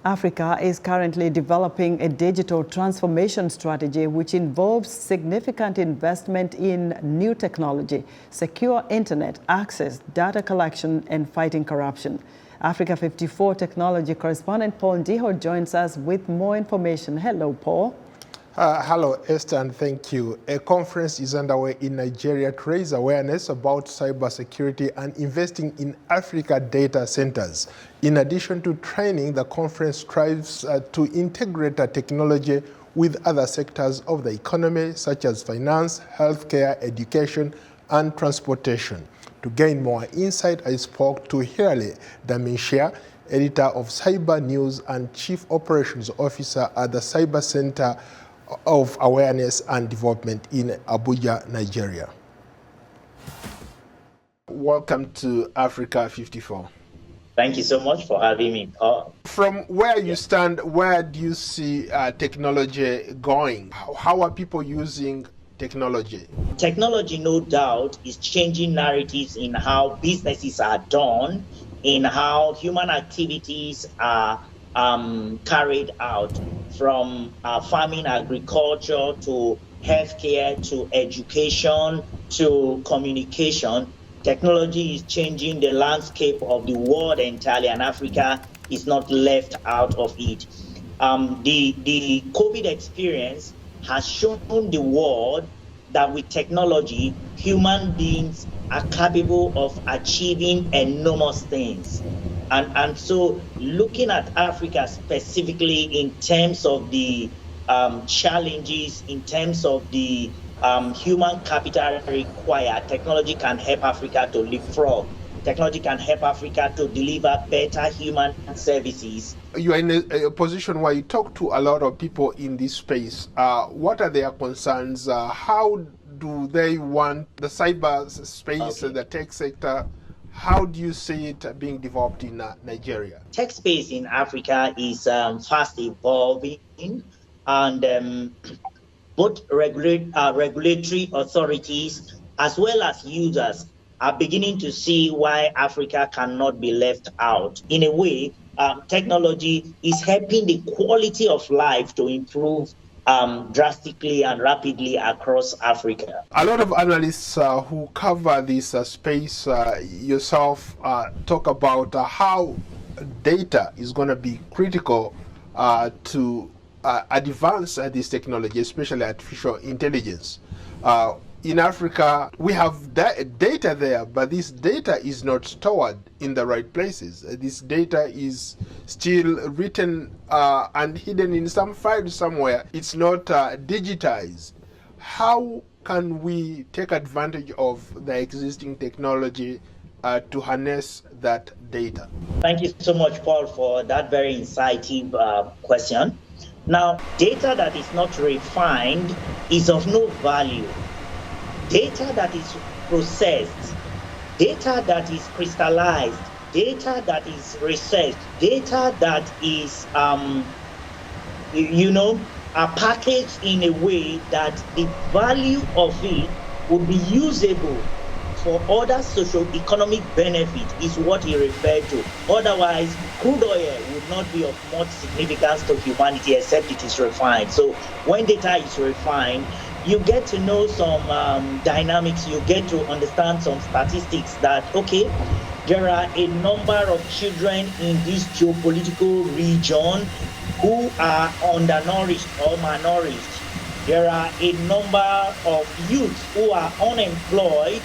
Africa is currently developing a digital transformation strategy which involves significant investment in new technology, secure internet access, data collection, and fighting corruption. Africa 54 technology correspondent Paul Ndiho joins us with more information. Hello, Paul. Hello, Esther, and thank you. A conference is underway in Nigeria to raise awareness about cybersecurity and investing in Africa data centers. In addition to training, the conference strives to integrate technology with other sectors of the economy, such as finance, healthcare, education, and transportation. To gain more insight, I spoke to Hilary Damissah, editor of Cyber News and Chief Operations Officer at the Cyber Center of Awareness and Development in Abuja, Nigeria. Welcome to Africa 54. Thank you so much for having me, Paul. From where you stand, where do you see technology going? How are people using technology? Technology, no doubt, is changing narratives in how businesses are done, in how human activities are carried out, from farming, agriculture, to healthcare, to education, to communication. Technology is changing the landscape of the world entirely, and Africa is not left out of it. The COVID experience has shown the world that with technology, human beings are capable of achieving enormous things. And so looking at Africa specifically in terms of the challenges, in terms of the human capital required, technology can help Africa to leapfrog. Technology can help Africa to deliver better human services. You are in a position where you talk to a lot of people in this space. What are their concerns? How do they want the cyber space, the tech sector? How do you see it being developed in Nigeria? Tech space in Africa is fast evolving, and both regulatory authorities as well as users are beginning to see why Africa cannot be left out. In a way, technology is helping the quality of life to improve drastically and rapidly across Africa. A lot of analysts who cover this space, yourself, talk about how data is going to be critical to advance this technology, especially artificial intelligence. In Africa, we have data there, but this data is not stored in the right places. This data is still written and hidden in some file somewhere. It's not digitized. How can we take advantage of the existing technology to harness that data? Thank you so much, Paul, for that very insightful question. Now, data that is not refined is of no value. Data that is processed, data that is crystallized, data that is researched, data that is, packaged in a way that the value of it would be usable for other socio-economic benefit is what he referred to. Otherwise, crude oil would not be of much significance to humanity except it is refined. So when data is refined, you get to know some dynamics, you get to understand some statistics that, okay, there are a number of children in this geopolitical region who are undernourished or malnourished. There are a number of youths who are unemployed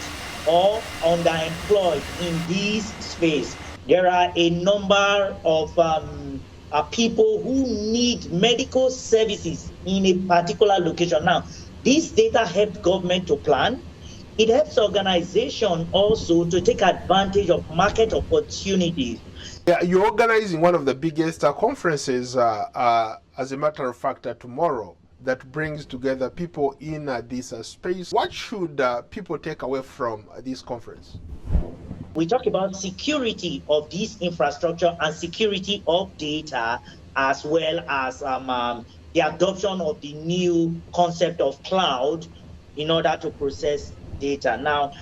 or underemployed in this space. There are a number of people who need medical services in a particular location. Now, this data helps government to plan. It helps organization also to take advantage of market opportunities. Yeah, you're organizing one of the biggest conferences, as a matter of fact, tomorrow, that brings together people in this space. What should people take away from this conference? We talk about security of this infrastructure and security of data, as well as the adoption of the new concept of cloud in order to process data. Now,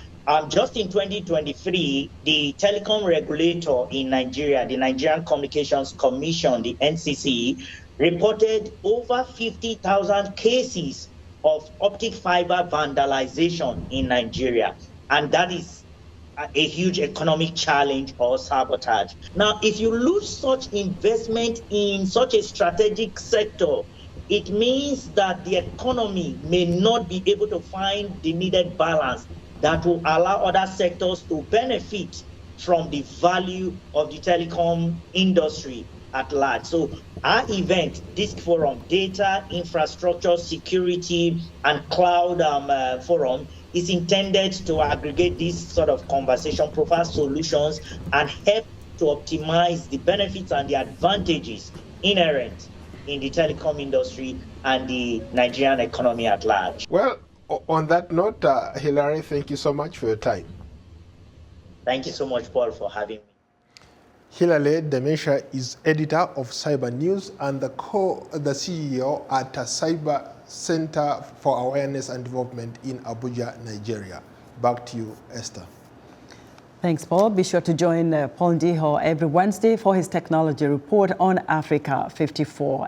Just in 2023, the telecom regulator in Nigeria, the Nigerian Communications Commission, the NCC, reported over 50,000 cases of optic fiber vandalization in Nigeria. And that is a huge economic challenge or sabotage. Now, if you lose such investment in such a strategic sector, it means that the economy may not be able to find the needed balance that will allow other sectors to benefit from the value of the telecom industry at large. So our event, this forum, Data, Infrastructure, Security, and Cloud Forum, is intended to aggregate this sort of conversation, provide solutions, and help to optimize the benefits and the advantages inherent in the telecom industry and the Nigerian economy at large. Well, on that note, Hilary, thank you so much for your time. Thank you so much, Paul, for having me. Hilary Damissah is editor of Cyber News and the CEO at Cyber Center for Awareness and Development in Abuja, Nigeria. Back to you, Esther. Thanks, Paul. Be sure to join Paul Ndiho every Wednesday for his technology report on Africa 54.